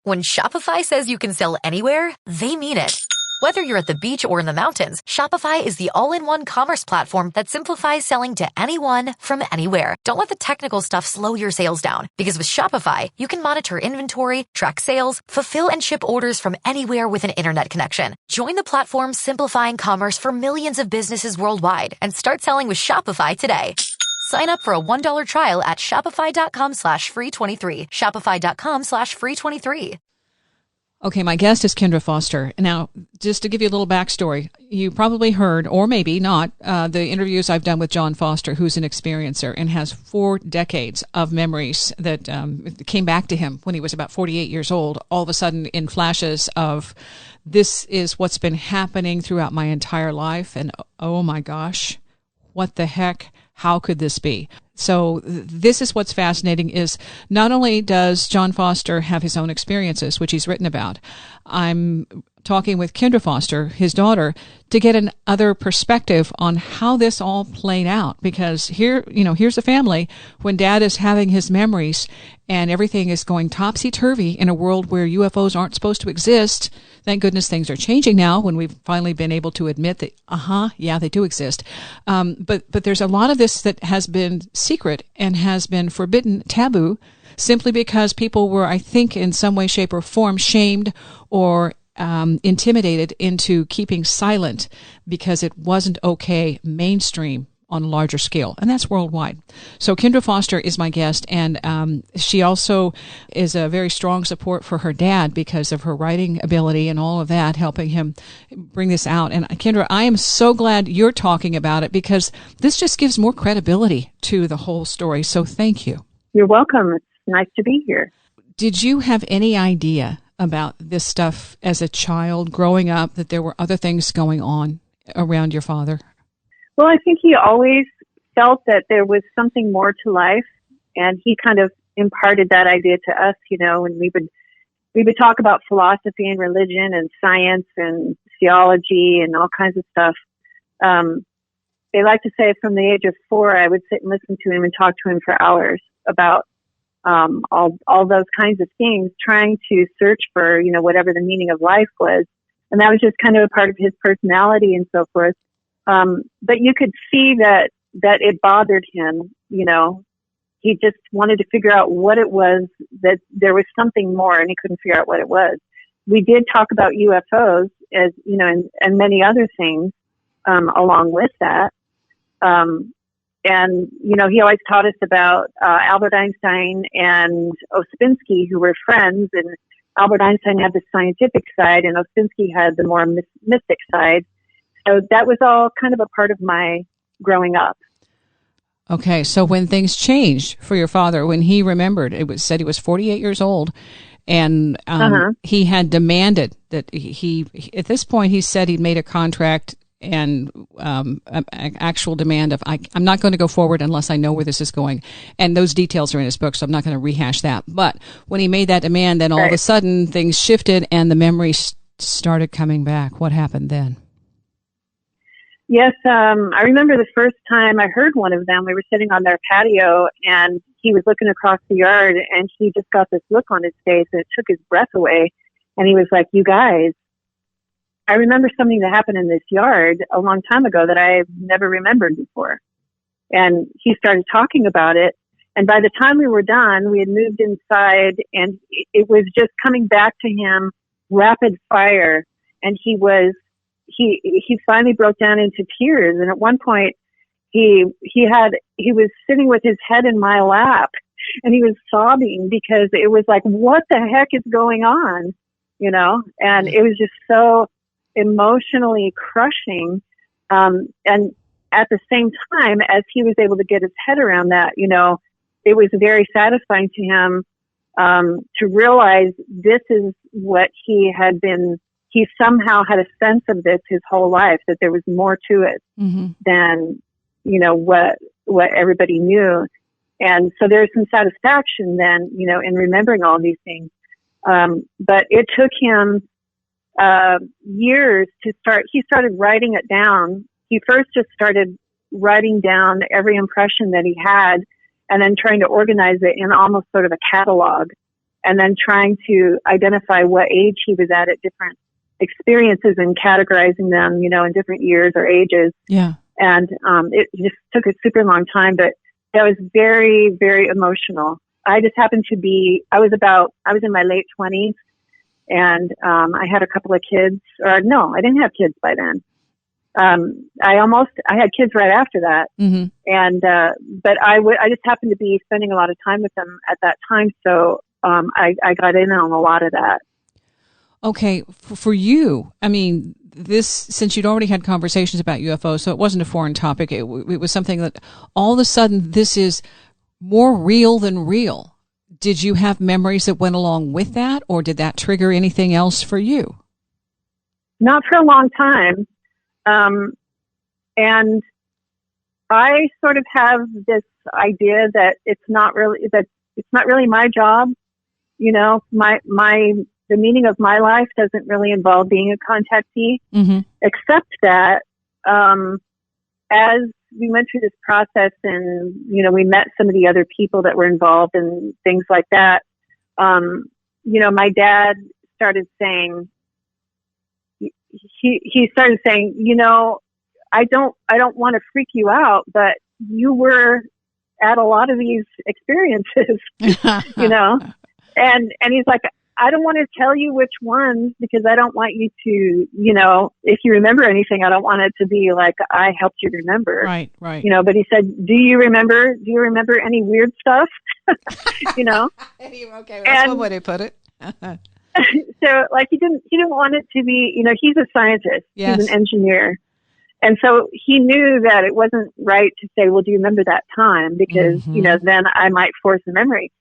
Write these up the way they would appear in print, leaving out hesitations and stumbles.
When Shopify says you can sell anywhere, they mean it. Whether you're at the beach or in the mountains, Shopify is the all-in-one commerce platform that simplifies selling to anyone from anywhere. Don't let the technical stuff slow your sales down, because with Shopify, you can monitor inventory, track sales, fulfill and ship orders from anywhere with an internet connection. Join the platform simplifying commerce for millions of businesses worldwide and start selling with Shopify today. Sign up for a $1 trial at shopify.com/free23. Shopify.com/free23. Okay, my guest is Kindra Foster. Now, just to give you a little backstory, you probably heard, or maybe not, the interviews I've done with John Foster, who's an experiencer and has 4 decades of memories that came back to him when he was about 48 years old, all of a sudden in flashes of, this is what's been happening throughout my entire life, and oh my gosh, what the heck? How could this be? So this is what's fascinating, is not only does John Foster have his own experiences, which he's written about, I'm talking with Kindra Foster, his daughter, to get another perspective on how this all played out. Because here's a family when Dad is having his memories and everything is going topsy-turvy in a world where UFOs aren't supposed to exist. Thank goodness things are changing now when we've finally been able to admit that, yeah, they do exist. But there's a lot of this that has been secret and has been forbidden, taboo, simply because people were, I think, in some way, shape, or form shamed or intimidated into keeping silent because it wasn't okay mainstream on a larger scale, and that's worldwide. So Kindra Foster is my guest, and she also is a very strong support for her dad because of her writing ability and all of that, helping him bring this out. And Kindra, I am so glad you're talking about it because this just gives more credibility to the whole story. So thank you. You're welcome. It's nice to be here. Did you have any idea about this stuff as a child growing up, that there were other things going on around your father? Well, I think he always felt that there was something more to life, and he kind of imparted that idea to us, when we would talk about philosophy and religion and science and theology and all kinds of stuff. They like to say from the age of 4, I would sit and listen to him and talk to him for hours about all those kinds of things, trying to search for, whatever the meaning of life was. And that was just kind of a part of his personality and so forth. But you could see that it bothered him, he just wanted to figure out what it was, that there was something more, and he couldn't figure out what it was. We did talk about UFOs as, and many other things, along with that. And, he always taught us about, Albert Einstein and Ospinski, who were friends, and Albert Einstein had the scientific side and Ospinski had the more mystic side. So that was all kind of a part of my growing up. Okay, so when things changed for your father, when he remembered, it was said he was 48 years old, and he had demanded that he at this point, he said he'd made a contract and an actual demand of, I'm not going to go forward unless I know where this is going. And those details are in his book, so I'm not going to rehash that. But when he made that demand, then all of a sudden things shifted and the memories started coming back. What happened then? Yes, I remember the first time I heard one of them. We were sitting on their patio, and he was looking across the yard, and he just got this look on his face, and it took his breath away. And he was like, "You guys, I remember something that happened in this yard a long time ago that I've never remembered before." And he started talking about it. And by the time we were done, we had moved inside, and it was just coming back to him rapid fire. And he finally broke down into tears. And at one point he was sitting with his head in my lap, and he was sobbing because it was like, what the heck is going on? And it was just so emotionally crushing. And at the same time, as he was able to get his head around that, it was very satisfying to him, to realize this is what he somehow had a sense of this his whole life, that there was more to it than, what everybody knew. And so there's some satisfaction then, in remembering all these things. But it took him, years to start. He started writing it down. He first just started writing down every impression that he had, and then trying to organize it in almost sort of a catalog. and then trying to identify what age he was at different experiences and categorizing them, in different years or ages. Yeah. And it just took a super long time, but that was very, very emotional. I just happened to be, I was in my late 20s, and I had a couple of kids, or no, I didn't have kids by then. I had kids right after that. Mm-hmm. And, but I just happened to be spending a lot of time with them at that time. So, I got in on a lot of that. Okay. For you, I mean, since you'd already had conversations about UFOs, so it wasn't a foreign topic. It was something that all of a sudden this is more real than real. Did you have memories that went along with that, or did that trigger anything else for you? Not for a long time. And I sort of have this idea that it's not really my job. The meaning of my life doesn't really involve being a contactee, mm-hmm. except that, as we went through this process and, we met some of the other people that were involved and things like that. My dad started saying, he started saying, I don't want to freak you out, but you were at a lot of these experiences, and he's like, I don't want to tell you which ones because I don't want you to, if you remember anything, I don't want it to be like I helped you remember. Right. But he said, do you remember any weird stuff? Okay, that's one way to put it. So like he didn't want it to be, he's a scientist. Yes. He's an engineer. And so he knew that it wasn't right to say, well, do you remember that time? Because, mm-hmm. Then I might force a memory.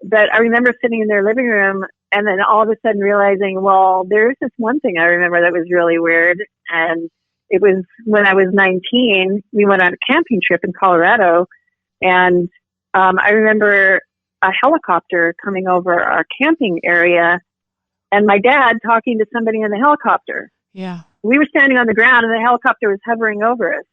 But I remember sitting in their living room and then all of a sudden realizing, well, there's this one thing I remember that was really weird. And it was when I was 19, we went on a camping trip in Colorado. And I remember a helicopter coming over our camping area and my dad talking to somebody in the helicopter. Yeah. We were standing on the ground and the helicopter was hovering over us.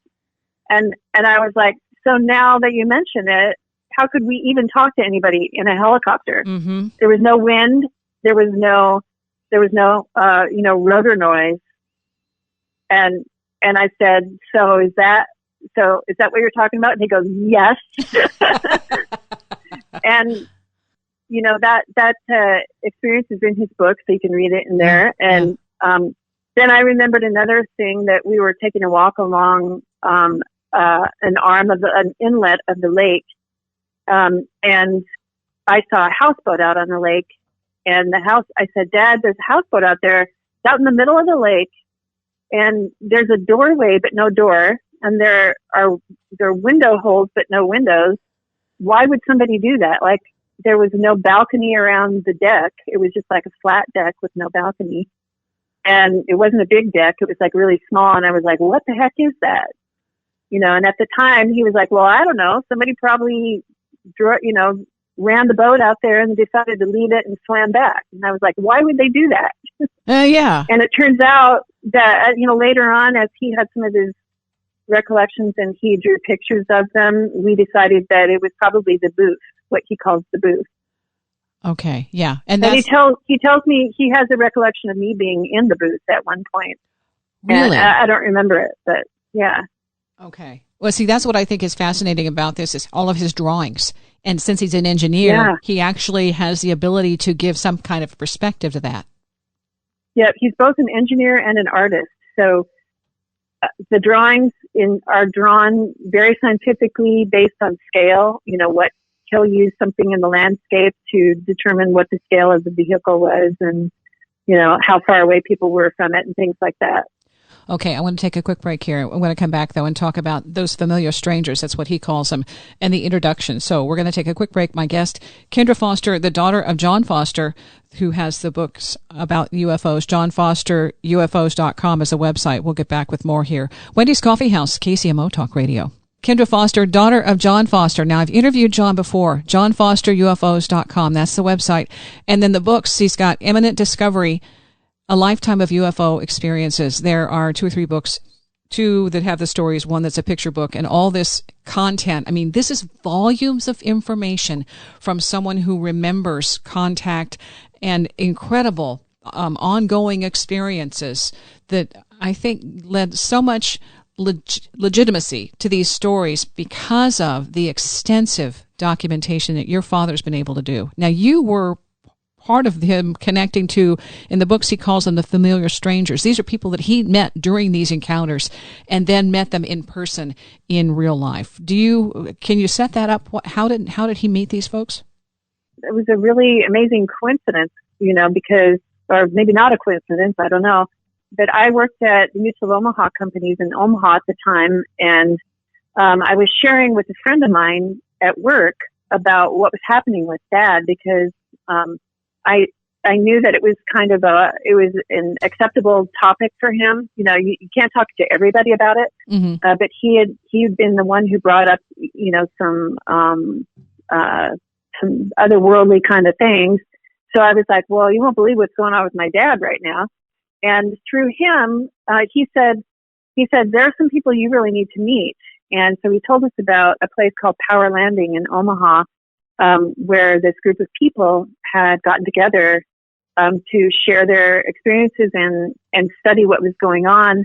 And I was like, so now that you mention it, how could we even talk to anybody in a helicopter? Mm-hmm. There was no wind. There was no rotor noise. And I said, so is that what you're talking about? And he goes, yes. And, that experience is in his book, so you can read it in there. And, then I remembered another thing that we were taking a walk along, an inlet of the lake. And I saw a houseboat out on the lake and I said, Dad, there's a houseboat out there. It's out in the middle of the lake and there's a doorway, but no door. And there are window holes, but no windows. Why would somebody do that? Like there was no balcony around the deck. It was just like a flat deck with no balcony. And it wasn't a big deck. It was like really small. And I was like, what the heck is that? And at the time he was like, well, I don't know. Somebody probably ran the boat out there and decided to leave it and swam back. And I was like, why would they do that? Yeah. And it turns out that, later on, as he had some of his recollections and he drew pictures of them, we decided that it was probably the booth, what he calls the booth. Okay. Yeah. And he tells me he has a recollection of me being in the booth at one point. Really? And I don't remember it, but yeah. Okay. Well, see, that's what I think is fascinating about this is all of his drawings. And since he's an engineer, he actually has the ability to give some kind of perspective to that. Yeah, he's both an engineer and an artist. So the drawings are drawn very scientifically based on scale. What he'll use something in the landscape to determine what the scale of the vehicle was and, how far away people were from it and things like that. Okay, I want to take a quick break here. I'm going to come back, though, and talk about those familiar strangers. That's what he calls them, and the introduction. So we're going to take a quick break. My guest, Kindra Foster, the daughter of John Foster, who has the books about UFOs. John Foster, UFOs.com is a website. We'll get back with more here. Wendy's Coffee House, KCMO Talk Radio. Kindra Foster, daughter of John Foster. Now, I've interviewed John before. JohnFosterUFOs.com. That's the website. And then the books, he's got Imminent Discovery, A Lifetime of UFO Experiences. There are 2 or 3 books two that have the stories, one that's a picture book, and all this content. I mean, this is volumes of information from someone who remembers contact and incredible ongoing experiences that I think led so much legitimacy to these stories because of the extensive documentation that your father's been able to do. Now, you were part of him connecting to, in the books he calls them the familiar strangers. These are people that he met during these encounters and then met them in person in real life. Can you set that up? How did he meet these folks? It was a really amazing coincidence, because, or maybe not a coincidence, I don't know. But I worked at the Mutual of Omaha companies in Omaha at the time, and I was sharing with a friend of mine at work about what was happening with Dad, because I knew that it was an acceptable topic for him. You can't talk to everybody about it, mm-hmm. But he had been the one who brought up some otherworldly kind of things. So I was like, well, you won't believe what's going on with my dad right now. And through him, he said, there are some people you really need to meet. And so he told us about a place called Power Landing in Omaha, where this group of people had gotten together to share their experiences and study what was going on.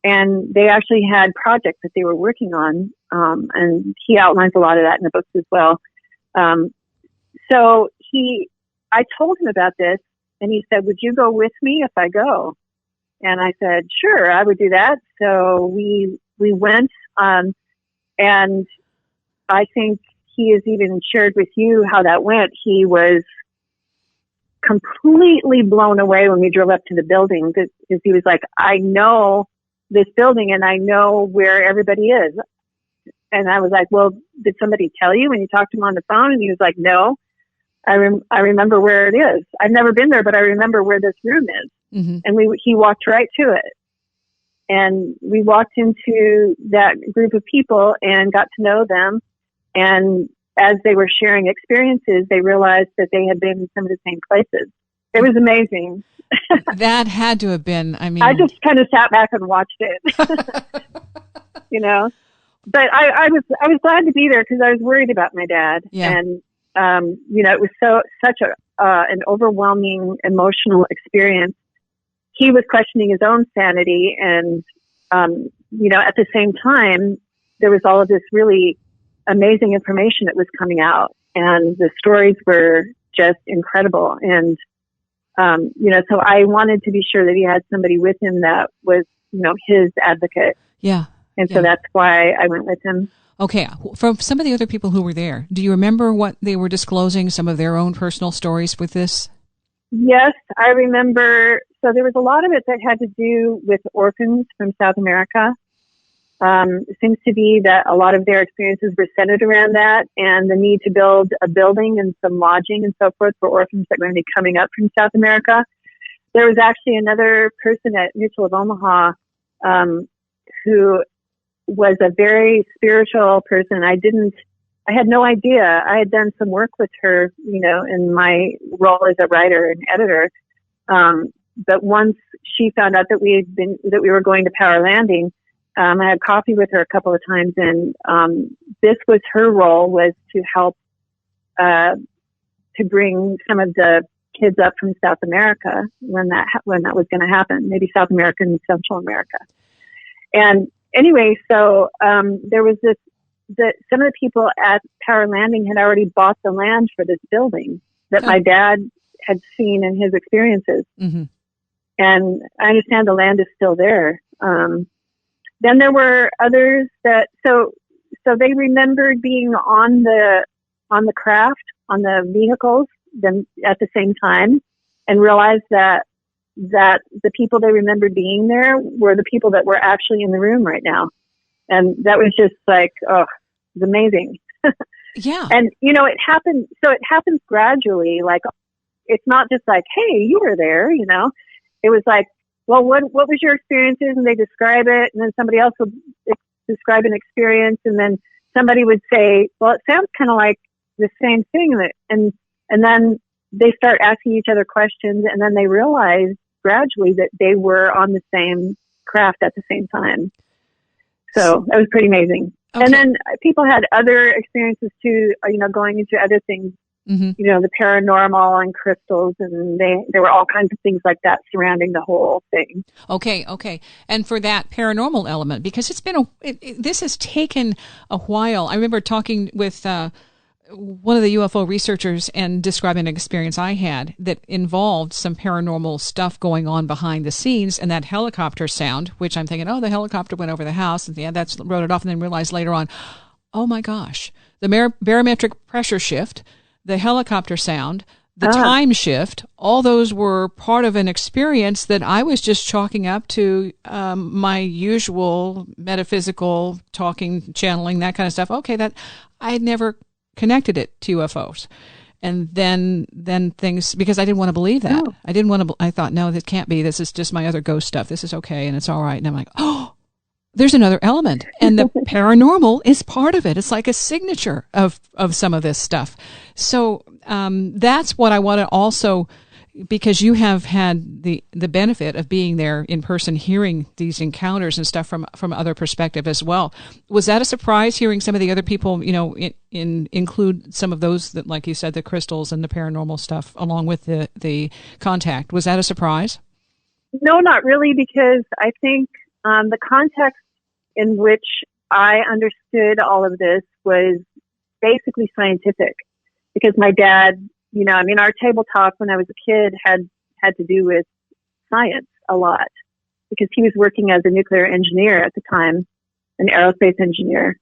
And they actually had projects that they were working on. And he outlines a lot of that in the books as well. So I told him about this, and he said, would you go with me if I go? And I said, sure, I would do that. So we went, and I think he has even shared with you how that went. He was completely blown away when we drove up to the building, because he was like, I know this building and I know where everybody is. And I was like, well, did somebody tell you when you talked to him on the phone? And he was like, no. I remember where it is. I've never been there, but I remember where this room is. Mm-hmm. And he walked right to it. And we walked into that group of people and got to know them. And as they were sharing experiences, they realized that they had been in some of the same places. It was amazing. That had to have been, I just kind of sat back and watched it, But I was glad to be there because I was worried about my dad. Yeah. And, it was such an overwhelming emotional experience. He was questioning his own sanity. And, at the same time, there was all of this really amazing information that was coming out. And the stories were just incredible. And, so I wanted to be sure that he had somebody with him that was, his advocate. Yeah. And so that's why I went with him. Okay. From some of the other people who were there, do you remember what they were disclosing, some of their own personal stories with this? Yes, I remember. So there was a lot of it that had to do with orphans from South America. It seems to be that a lot of their experiences were centered around that and the need to build a building and some lodging and so forth for orphans that were going to be coming up from South America. There was actually another person at Mutual of Omaha who was a very spiritual person. I had no idea. I had done some work with her, in my role as a writer and editor. But once she found out that we were going to Power Landing, I had coffee with her a couple of times, and this was her role, was to help to bring some of the kids up from South America when that was going to happen, maybe South America and Central America. And anyway, so there was some of the people at Power Landing had already bought the land for this building that my dad had seen in his experiences. Mm-hmm. And I understand the land is still there. Then there were others that, so they remembered being on the craft, on the vehicles, then at the same time, and realized that the people they remembered being there were the people that were actually in the room right now. And that was just like, it was amazing. Yeah. And, it happened, so it happens gradually. Like, it's not just like, hey, you were there, It was like, well, what was your experiences? And they describe it. And then somebody else would describe an experience. And then somebody would say, well, it sounds kind of like the same thing. And then they start asking each other questions. And then they realize gradually that they were on the same craft at the same time. So that was pretty amazing. Okay. And then people had other experiences too, going into other things, the paranormal and crystals, and there were all kinds of things like that surrounding the whole thing. Okay. And for that paranormal element, because it's been this has taken a while. I remember talking with one of the UFO researchers and describing an experience I had that involved some paranormal stuff going on behind the scenes, and that helicopter sound, which I'm thinking, the helicopter went over the house, and that's wrote it off, and then realized later on, oh my gosh, the barometric pressure shift, the helicopter sound, the time shift, all those were part of an experience that I was just chalking up to my usual metaphysical talking, channeling, that kind of stuff. Okay, that I had never connected it to UFOs. And then things, because I didn't want to believe that. I thought, no, this can't be. This is just my other ghost stuff. This is okay, and it's all right. And I'm like, there's another element. And the paranormal is part of it. It's like a signature of some of this stuff. So that's what I want to also, because you have had the benefit of being there in person, hearing these encounters and stuff from other perspective as well. Was that a surprise, hearing some of the other people, include some of those that, like you said, the crystals and the paranormal stuff, along with the contact? Was that a surprise? No, not really, because I think the context in which I understood all of this was basically scientific, because my dad, our table talk when I was a kid had to do with science a lot, because he was working as a nuclear engineer at the time, an aerospace engineer.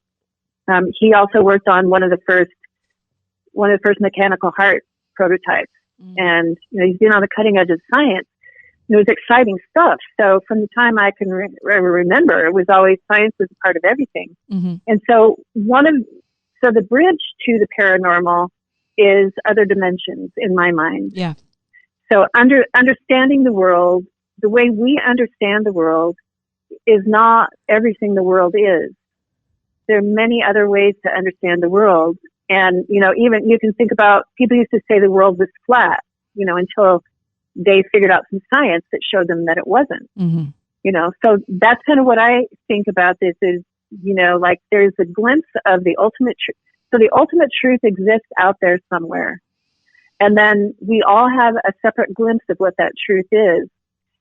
He also worked on one of the first mechanical heart prototypes, and he's been on the cutting edge of science. It was exciting stuff. So from the time I can remember, it was always science was a part of everything. And so the bridge to the paranormal is other dimensions in my mind. Yeah. So understanding the world, the way we understand the world, is not everything the world is. There are many other ways to understand the world. And, even you can think about, people used to say the world was flat, until they figured out some science that showed them that it wasn't. So that's kind of what I think about this is, like there's a glimpse of the ultimate truth. So the ultimate truth exists out there somewhere. And then we all have a separate glimpse of what that truth is.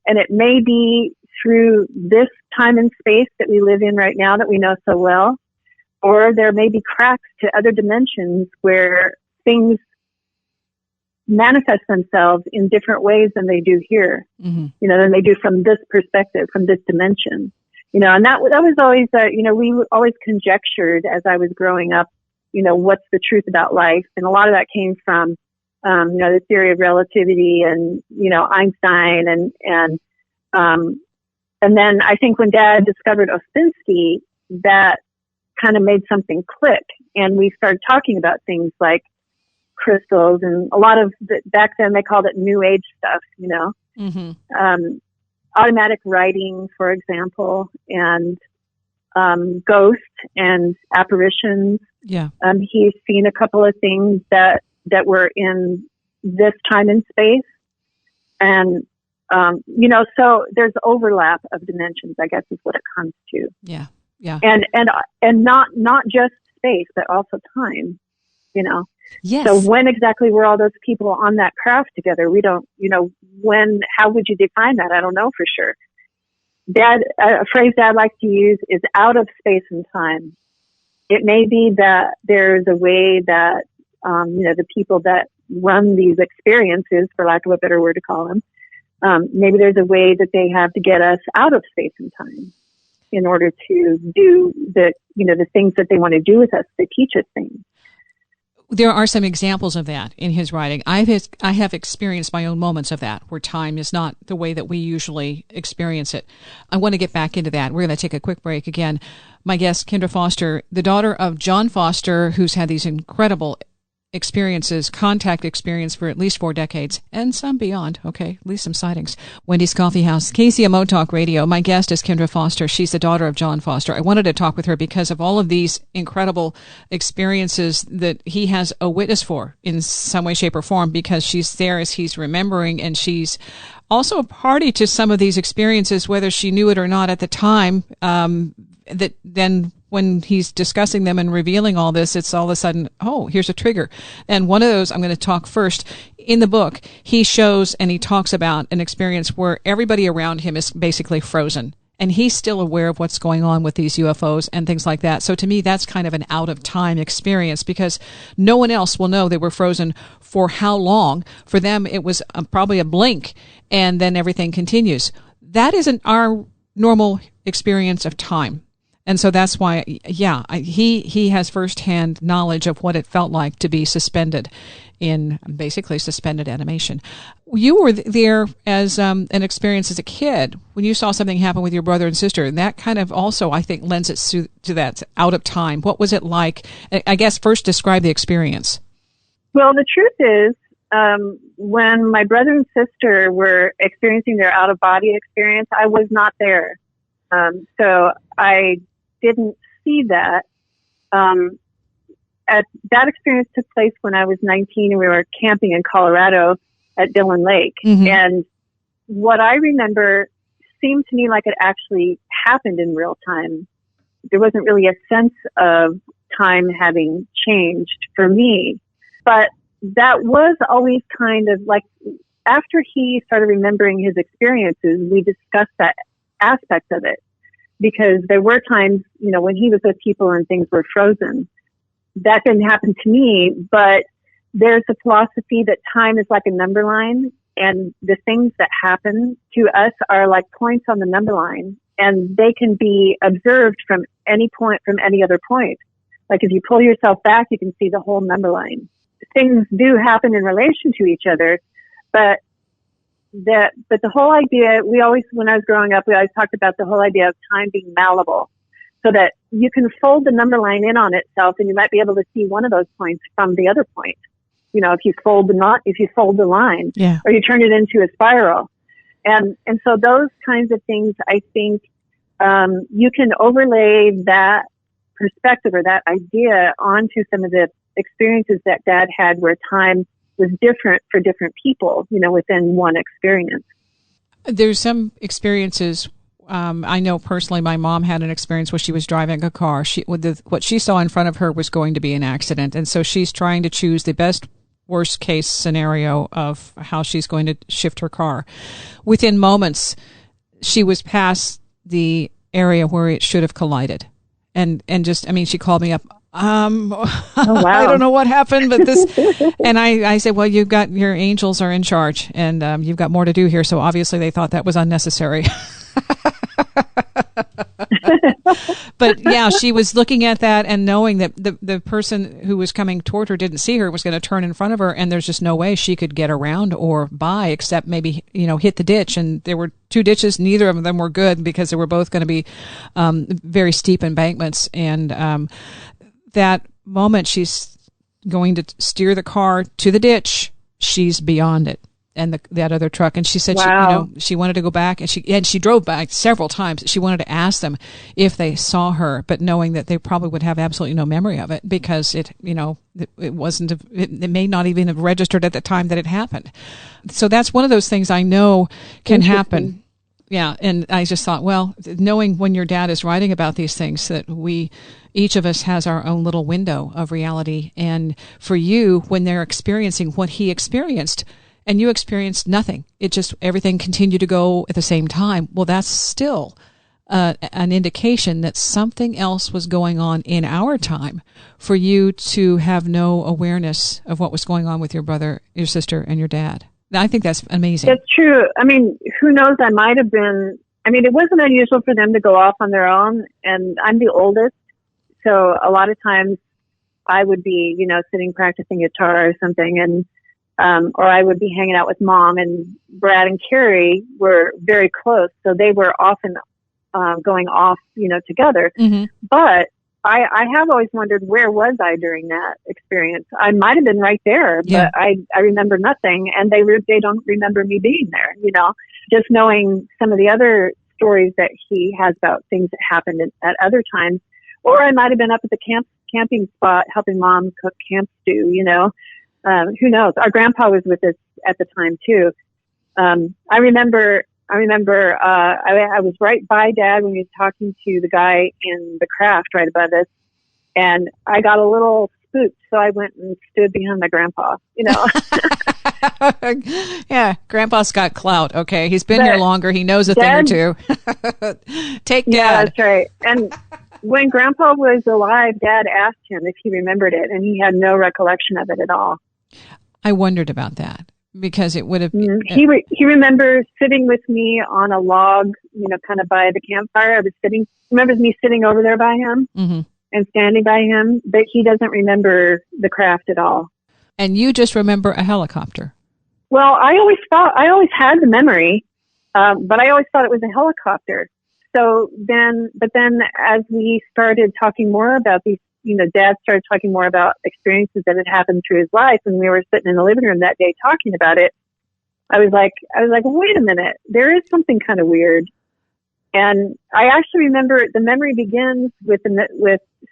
And it may be through this time and space that we live in right now that we know so well, or there may be cracks to other dimensions where things manifest themselves in different ways than they do here, than they do from this perspective, from this dimension. And that was always, we always conjectured as I was growing up, what's the truth about life? And a lot of that came from, the theory of relativity and, Einstein and then I think when Dad discovered Osinski, that kind of made something click, and we started talking about things like crystals and a lot of back then they called it new age stuff, automatic writing, for example, and ghosts and apparitions. Yeah. He's seen a couple of things that were in this time and space. And, so there's overlap of dimensions, I guess is what it comes to. Yeah. Yeah. And not just space, but also time, Yes. So when exactly were all those people on that craft together? We don't, how would you define that? I don't know for sure. A phrase Dad likes to use is out of space and time. It may be that there's a way that, the people that run these experiences, for lack of a better word to call them, maybe there's a way that they have to get us out of space and time in order to do the things that they want to do with us, to teach us things. There are some examples of that in his writing. I have experienced my own moments of that, where time is not the way that we usually experience it. I want to get back into that. We're going to take a quick break again. My guest, Kindra Foster, the daughter of John Foster, who's had these incredible experiences, contact experience for at least 4 decades, and some beyond, okay, at least some sightings. Wendy's Coffee House, KCMO Talk Radio. My guest is Kindra Foster. She's the daughter of John Foster. I wanted to talk with her because of all of these incredible experiences that he has a witness for in some way, shape, or form, because she's there as he's remembering, and she's also a party to some of these experiences, whether she knew it or not at the time, that then when he's discussing them and revealing all this, it's all of a sudden, oh, here's a trigger. And one of those I'm going to talk first. In the book, he shows and he talks about an experience where everybody around him is basically frozen. And he's still aware of what's going on with these UFOs and things like that. So to me, that's kind of an out-of-time experience because no one else will know they were frozen for how long. For them, it was probably a blink, and then everything continues. That isn't our normal experience of time. And so that's why, he has firsthand knowledge of what it felt like to be suspended in basically suspended animation. You were there as an experience as a kid when you saw something happen with your brother and sister. And that kind of also, I think, lends it to that out of time. What was it like? I guess first describe the experience. Well, the truth is, when my brother and sister were experiencing their out-of-body experience, I was not there. So I didn't see that. That experience took place when I was 19 and we were camping in Colorado at Dillon Lake. Mm-hmm. And what I remember seemed to me like it actually happened in real time. There wasn't really a sense of time having changed for me. But that was always kind of like, after he started remembering his experiences, we discussed that aspect of it. Because there were times, when he was with people and things were frozen. That didn't happen to me, but there's a philosophy that time is like a number line, and the things that happen to us are like points on the number line, and they can be observed from any point, from any other point. Like if you pull yourself back, you can see the whole number line. Things do happen in relation to each other, but the whole idea, when I was growing up, we always talked about the whole idea of time being malleable, so that you can fold the number line in on itself and you might be able to see one of those points from the other point. If you fold the line, yeah, or you turn it into a spiral. And so those kinds of things, I think, you can overlay that perspective or that idea onto some of the experiences that Dad had where time was different for different people, within one experience. There's some experiences. I know personally, my mom had an experience where she was driving a car. What she saw in front of her was going to be an accident. And so she's trying to choose the best, worst case scenario of how she's going to shift her car. Within moments, she was past the area where it should have collided. And she called me up. Oh, wow. I don't know what happened, but this, and I said, well, your angels are in charge and, you've got more to do here. So obviously they thought that was unnecessary. But yeah, she was looking at that and knowing that the person who was coming toward her didn't see her, was going to turn in front of her, and there's just no way she could get around or by except maybe, hit the ditch. And there were 2 ditches. Neither of them were good because they were both going to be very steep embankments. And that moment she's going to steer the car to the ditch, she's beyond it. And that other truck. And she said, wow. She wanted to go back, and she drove back several times. She wanted to ask them if they saw her, but knowing that they probably would have absolutely no memory of it because it may not even have registered at the time that it happened. So that's one of those things I know can happen. Yeah. And I just thought, well, knowing when your dad is writing about these things, that each of us has our own little window of reality. And for you, when they're experiencing what he experienced, and you experienced nothing, everything continued to go at the same time. Well, that's still an indication that something else was going on in our time for you to have no awareness of what was going on with your brother, your sister, and your dad. I think that's amazing. That's true. Who knows? I might have been, it wasn't unusual for them to go off on their own, and I'm the oldest. So a lot of times I would be, sitting practicing guitar or something, and or I would be hanging out with Mom, and Brad and Carrie were very close. So they were often going off, together. Mm-hmm. But I have always wondered, where was I during that experience? I might have been right there, Yeah. but I remember nothing, and they don't remember me being there. Just knowing some of the other stories that he has about things that happened at other times, or I might have been up at the camping spot helping Mom cook camp stew. Who knows? Our grandpa was with us at the time too. I remember. I was right by Dad when he was talking to the guy in the craft right above us, and I got a little spooked, so I went and stood behind my grandpa. Yeah, Grandpa's got clout. Okay, he's been here longer. He knows a thing or two. Take Dad. Yeah, that's right. And when Grandpa was alive, Dad asked him if he remembered it, and he had no recollection of it at all. I wondered about that. Because it would have. He remembers sitting with me on a log, kind of by the campfire. Remembers me sitting over there by him and standing by him, but he doesn't remember the craft at all. And you just remember a helicopter. Well, I always had the memory, but I always thought it was a helicopter. So then as we started talking more about these, Dad started talking more about experiences that had happened through his life, and we were sitting in the living room that day talking about it. I was like, wait a minute, there is something kind of weird. And I actually remember the memory begins with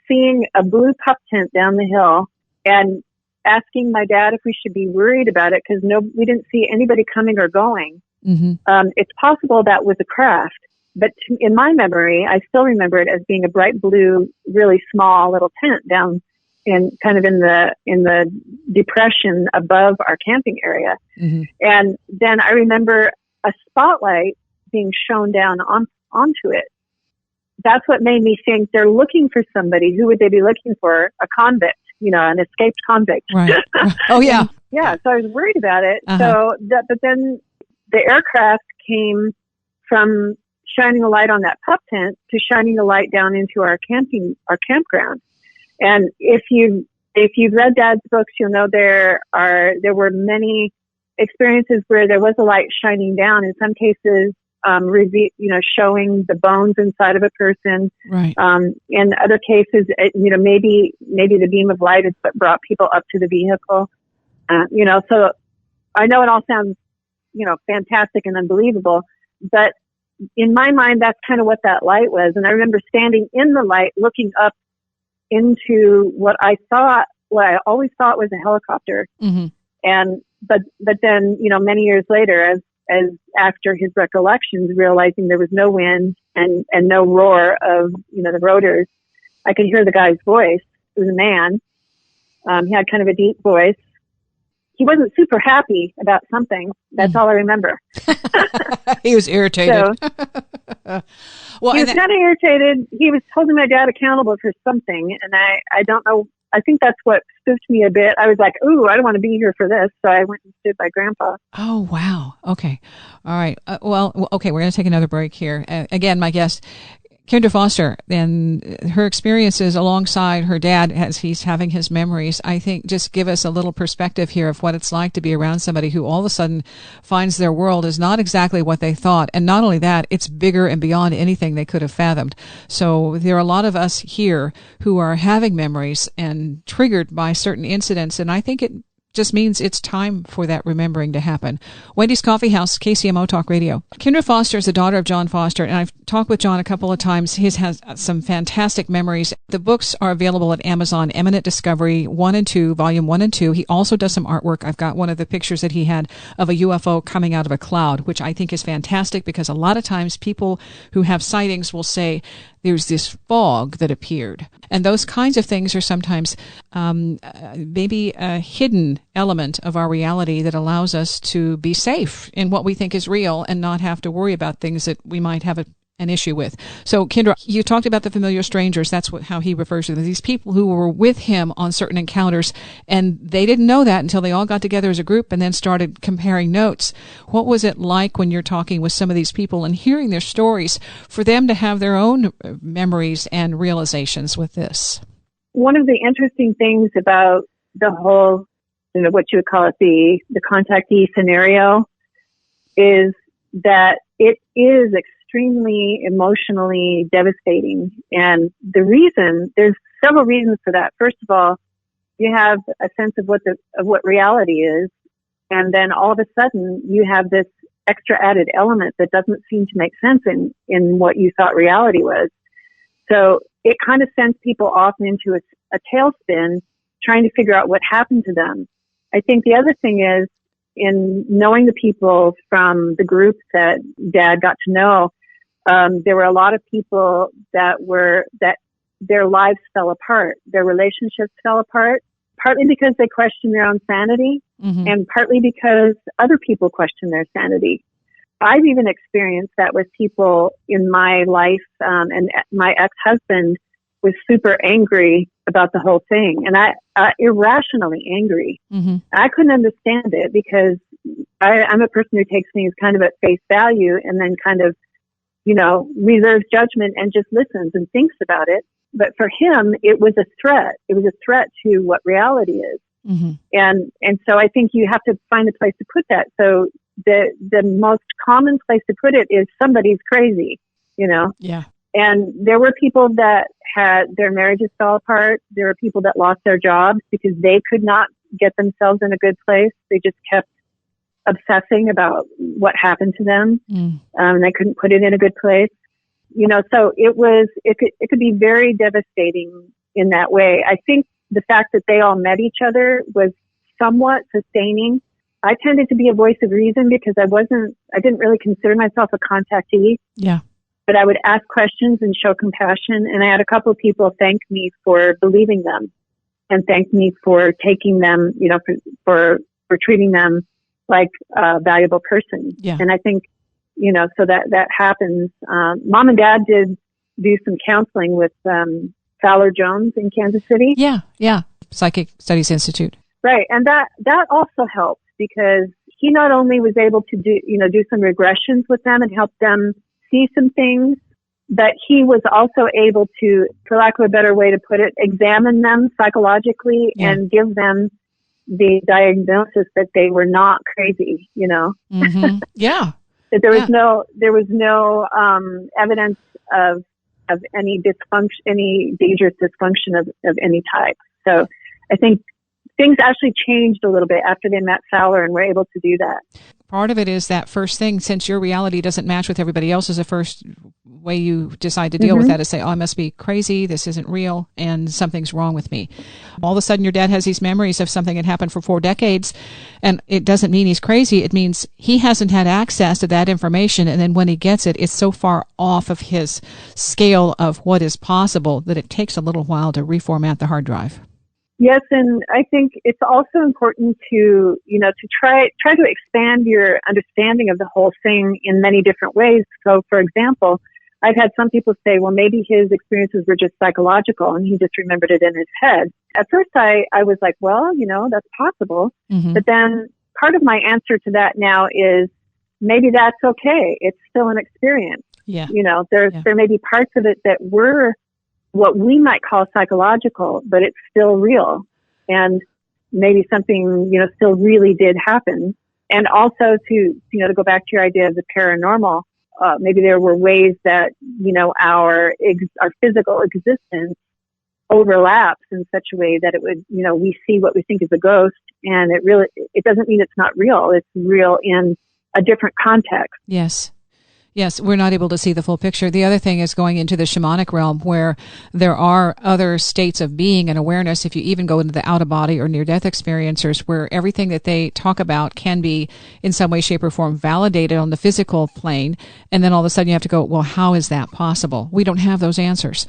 seeing a blue pup tent down the hill and asking my dad if we should be worried about it because we didn't see anybody coming or going. Mm-hmm. It's possible that was a craft. But in my memory, I still remember it as being a bright blue, really small little tent down in the depression above our camping area. Mm-hmm. And then I remember a spotlight being shown down onto it. That's what made me think they're looking for somebody. Who would they be looking for? A convict, an escaped convict. Right. Oh, yeah. Yeah. So I was worried about it. Uh-huh. But then the aircraft came from shining a light on that pup tent to shining a light down into our campground. And if you've read Dad's books, you'll know there were many experiences where there was a light shining down. In some cases, showing the bones inside of a person. Right. In other cases, maybe the beam of light is what brought people up to the vehicle. So I know it all sounds, fantastic and unbelievable, but in my mind, that's kind of what that light was. And I remember standing in the light, looking up into what I always thought was a helicopter. Mm-hmm. But then, many years later, as after his recollections, realizing there was no wind and no roar of, the rotors, I could hear the guy's voice. It was a man. He had kind of a deep voice. He wasn't super happy about something. That's all I remember. He was irritated. Well, he was kind of irritated. He was holding my dad accountable for something, and I don't know. I think that's what spooked me a bit. I was like, ooh, I don't want to be here for this. So I went and stood by Grandpa. Oh, wow. Okay. All right. Okay, we're going to take another break here. Again, my guest, Kindra Foster, and her experiences alongside her dad as he's having his memories, I think just give us a little perspective here of what it's like to be around somebody who all of a sudden finds their world is not exactly what they thought. And not only that, it's bigger and beyond anything they could have fathomed. So there are a lot of us here who are having memories and triggered by certain incidents. And I think it just means it's time for that remembering to happen. Wendy's Coffee House, KCMO Talk Radio. Kindra Foster is the daughter of John Foster, and I've talked with John a couple of times. He has some fantastic memories. The books are available at Amazon, Eminent Discovery 1 and 2, Volume 1 and 2. He also does some artwork. I've got one of the pictures that he had of a UFO coming out of a cloud, which I think is fantastic because a lot of times people who have sightings will say, there's this fog that appeared. And those kinds of things are sometimes maybe a hidden element of our reality that allows us to be safe in what we think is real and not have to worry about things that we might have an issue with. So, Kindra, you talked about the familiar strangers. That's how he refers to them. These people who were with him on certain encounters, and they didn't know that until they all got together as a group and then started comparing notes. What was it like when you're talking with some of these people and hearing their stories for them to have their own memories and realizations with this? One of the interesting things about the whole, what you would call it, the contactee scenario, is that it is extremely emotionally devastating. And there's several reasons for that. First of all, you have a sense of what reality is. And then all of a sudden you have this extra added element that doesn't seem to make sense in what you thought reality was. So it kind of sends people off into a tailspin trying to figure out what happened to them. I think the other thing is, in knowing the people from the group that Dad got to know, there were a lot of people that their lives fell apart. Their relationships fell apart, partly because they questioned their own sanity, and partly because other people questioned their sanity. I've even experienced that with people in my life, and my ex-husband was super angry about the whole thing, and I irrationally angry. I couldn't understand it because I'm a person who takes things kind of at face value and then kind of, reserves judgment and just listens and thinks about it. But for him, it was a threat. It was a threat to what reality is. And so I think you have to find a place to put that. So the most common place to put it is somebody's crazy, Yeah. And there were people that had their marriages fell apart. There were people that lost their jobs because they could not get themselves in a good place. They just kept obsessing about what happened to them. And they couldn't put it in a good place. So it could be very devastating in that way. I think the fact that they all met each other was somewhat sustaining. I tended to be a voice of reason because I didn't really consider myself a contactee. Yeah. But I would ask questions and show compassion. And I had a couple of people thank me for believing them and thank me for taking them, for treating them like a valuable person. Yeah. And I think, so that happens. Mom and Dad did do some counseling with Fowler Jones in Kansas City. Yeah. Psychic Studies Institute. Right. And that also helped because he not only was able to do some regressions with them and help them see some things, but he was also able to, for lack of a better way to put it, examine them psychologically and give them the diagnosis that they were not crazy, Yeah. That there was no evidence of any dysfunction, any dangerous dysfunction of any type. So I think things actually changed a little bit after they met Fowler and were able to do that. Part of it is that first thing, since your reality doesn't match with everybody else's, the first way you decide to deal with that is say, I must be crazy, this isn't real, and something's wrong with me. All of a sudden, your dad has these memories of something that happened for 4 decades, and it doesn't mean he's crazy. It means he hasn't had access to that information, and then when he gets it, it's so far off of his scale of what is possible that it takes a little while to reformat the hard drive. Yes, and I think it's also important to try to expand your understanding of the whole thing in many different ways. So, for example, I've had some people say, well, maybe his experiences were just psychological and he just remembered it in his head. At first, I was like, well, that's possible. But then part of my answer to that now is maybe that's okay. It's still an experience. Yeah. There may be parts of it that were what we might call psychological, but it's still real. And maybe something, still really did happen. And also to go back to your idea of the paranormal, maybe there were ways that, our physical existence overlaps in such a way that it would, we see what we think is a ghost, and it doesn't mean it's not real. It's real in a different context. Yes, we're not able to see the full picture. The other thing is going into the shamanic realm where there are other states of being and awareness. If you even go into the out-of-body or near-death experiencers, where everything that they talk about can be in some way, shape, or form validated on the physical plane. And then all of a sudden you have to go, well, how is that possible? We don't have those answers.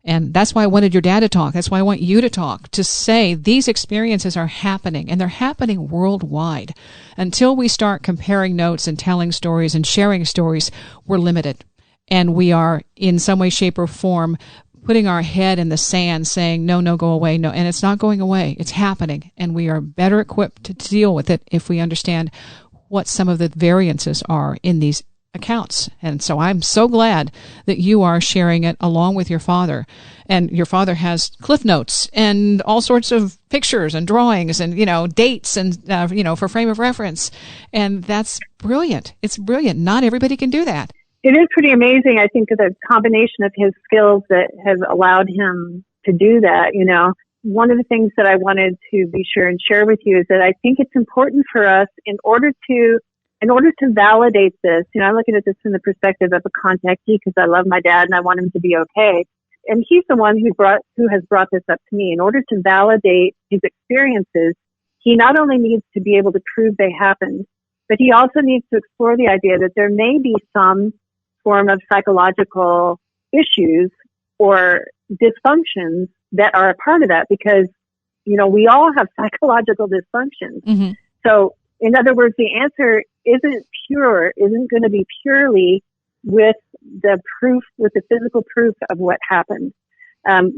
And that's why I wanted your dad to talk. That's why I want you to talk, to say these experiences are happening, and they're happening worldwide. Until we start comparing notes and telling stories and sharing stories, we're limited. And we are, in some way, shape, or form, putting our head in the sand saying, no, go away, no. And it's not going away. It's happening. And we are better equipped to deal with it if we understand what some of the variances are in these accounts. And so I'm so glad that you are sharing it along with your father. And your father has cliff notes and all sorts of pictures and drawings and, dates and, for frame of reference. And that's brilliant. It's brilliant. Not everybody can do that. It is pretty amazing. I think the combination of his skills that have allowed him to do that, one of the things that I wanted to be sure and share with you is that I think it's important for us in order to validate this. I'm looking at this from the perspective of a contactee because I love my dad and I want him to be okay. And he's the one who has brought this up to me. In order to validate his experiences, he not only needs to be able to prove they happened, but he also needs to explore the idea that there may be some form of psychological issues or dysfunctions that are a part of that because, we all have psychological dysfunctions. Mm-hmm. So, in other words, the answer isn't going to be purely with the physical proof of what happened.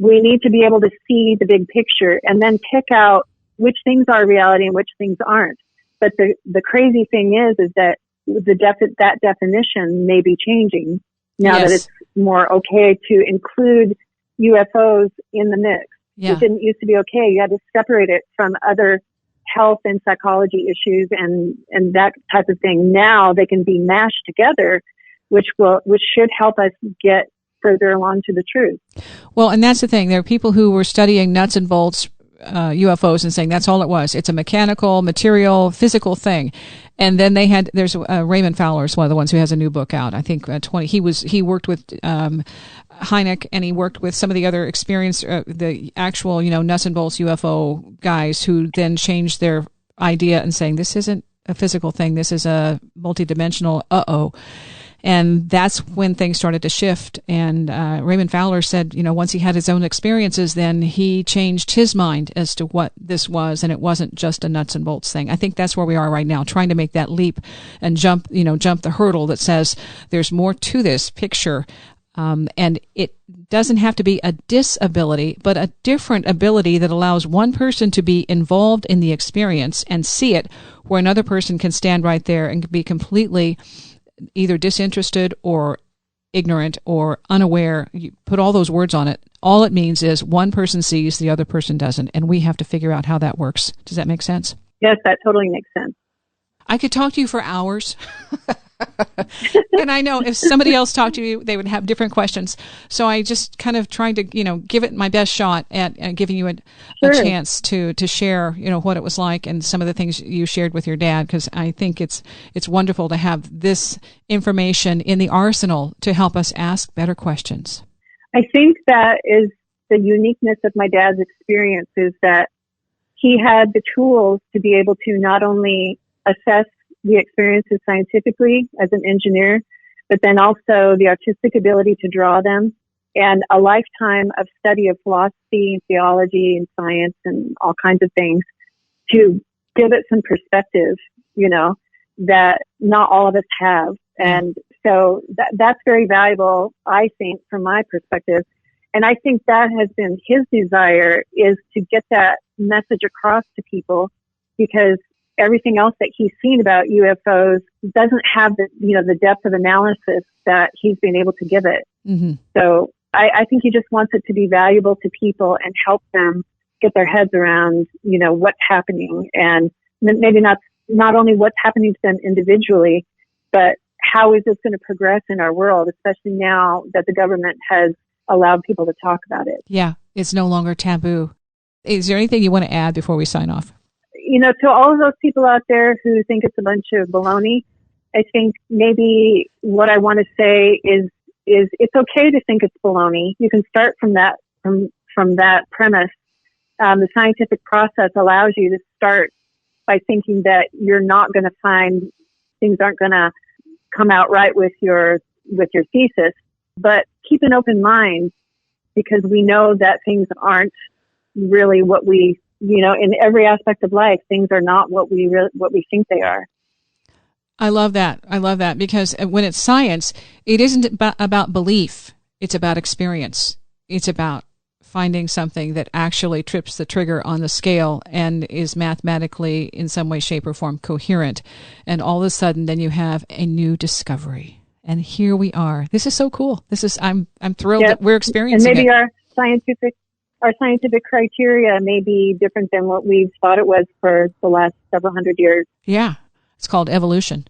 We need to be able to see the big picture and then pick out which things are reality and which things aren't. But the crazy thing is that that definition may be changing now that it's more okay to include UFOs in the mix. Yeah. It didn't used to be okay. You had to separate it from other health and psychology issues and that type of thing. Now they can be mashed together, which should help us get further along to the truth. Well, and that's the thing. There are people who were studying nuts and bolts UFOs and saying that's all it was. It's a mechanical, material, physical thing. And then there's Raymond Fowler is one of the ones who has a new book out. I think he worked with Hynek and he worked with some of the other experienced, the actual, nuts and bolts UFO guys who then changed their idea and saying this isn't a physical thing. This is a multidimensional, And that's when things started to shift. And Raymond Fowler said, once he had his own experiences, then he changed his mind as to what this was, and it wasn't just a nuts and bolts thing. I think that's where we are right now, trying to make that leap and jump the hurdle that says there's more to this picture. And it doesn't have to be a disability, but a different ability that allows one person to be involved in the experience and see it, where another person can stand right there and be completely either disinterested or ignorant or unaware. You put all those words on it. All it means is one person sees, the other person doesn't, and we have to figure out how that works. Does that make sense? Yes, that totally makes sense. I could talk to you for hours. And I know if somebody else talked to you, they would have different questions. So I just kind of trying to, give it my best shot at giving you a chance to share, what it was like and some of the things you shared with your dad, because I think it's wonderful to have this information in the arsenal to help us ask better questions. I think that is the uniqueness of my dad's experience, is that he had the tools to be able to not only assess the experiences scientifically as an engineer, but then also the artistic ability to draw them and a lifetime of study of philosophy and theology and science and all kinds of things to give it some perspective, that not all of us have. And so that's very valuable, I think, from my perspective. And I think that has been his desire, is to get that message across to people, because everything else that he's seen about UFOs doesn't have the depth of analysis that he's been able to give it. Mm-hmm. So I think he just wants it to be valuable to people and help them get their heads around, what's happening, and maybe not only what's happening to them individually, but how is this going to progress in our world, especially now that the government has allowed people to talk about it. Yeah, it's no longer taboo. Is there anything you want to add before we sign off? To all of those people out there who think it's a bunch of baloney, I think maybe what I want to say is it's okay to think it's baloney. You can start from that premise. The scientific process allows you to start by thinking that you're not going to find, things aren't going to come out right with your thesis, but keep an open mind, because we know that things aren't really what we, in every aspect of life, things are not what we think they are. I love that, because when it's science, it isn't about belief. It's about experience. It's about finding something that actually trips the trigger on the scale and is mathematically, in some way, shape, or form, coherent. And all of a sudden, then you have a new discovery. And here we are. This is so cool. I'm thrilled that we're experiencing it. And maybe our scientific criteria may be different than what we've thought it was for the last several hundred years. Yeah. It's called evolution.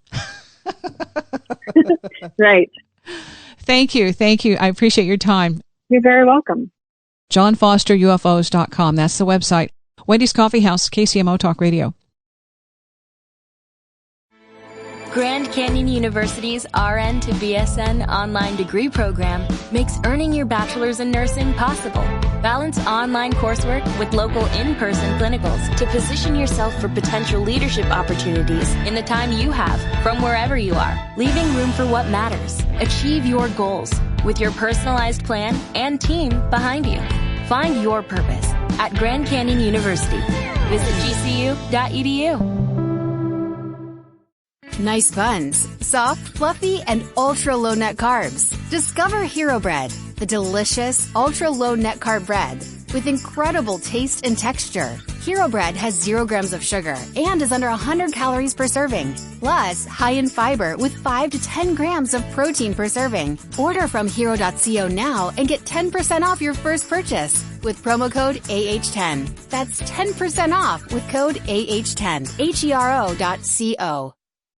Right. Thank you. Thank you. I appreciate your time. You're very welcome. JohnFosterUFOs.com. That's the website. Wendy's Coffee House, KCMO Talk Radio. Grand Canyon University's RN to BSN online degree program makes earning your bachelor's in nursing possible. Balance online coursework with local in-person clinicals to position yourself for potential leadership opportunities in the time you have from wherever you are, leaving room for what matters. Achieve your goals with your personalized plan and team behind you. Find your purpose at Grand Canyon University. Visit gcu.edu. Nice buns, soft, fluffy, and ultra-low net carbs. Discover Hero Bread, the delicious, ultra-low net carb bread with incredible taste and texture. Hero Bread has 0 grams of sugar and is under 100 calories per serving. Plus, high in fiber with 5 to 10 grams of protein per serving. Order from hero.co now and get 10% off your first purchase with promo code AH10. That's 10% off with code AH10. HERO.co.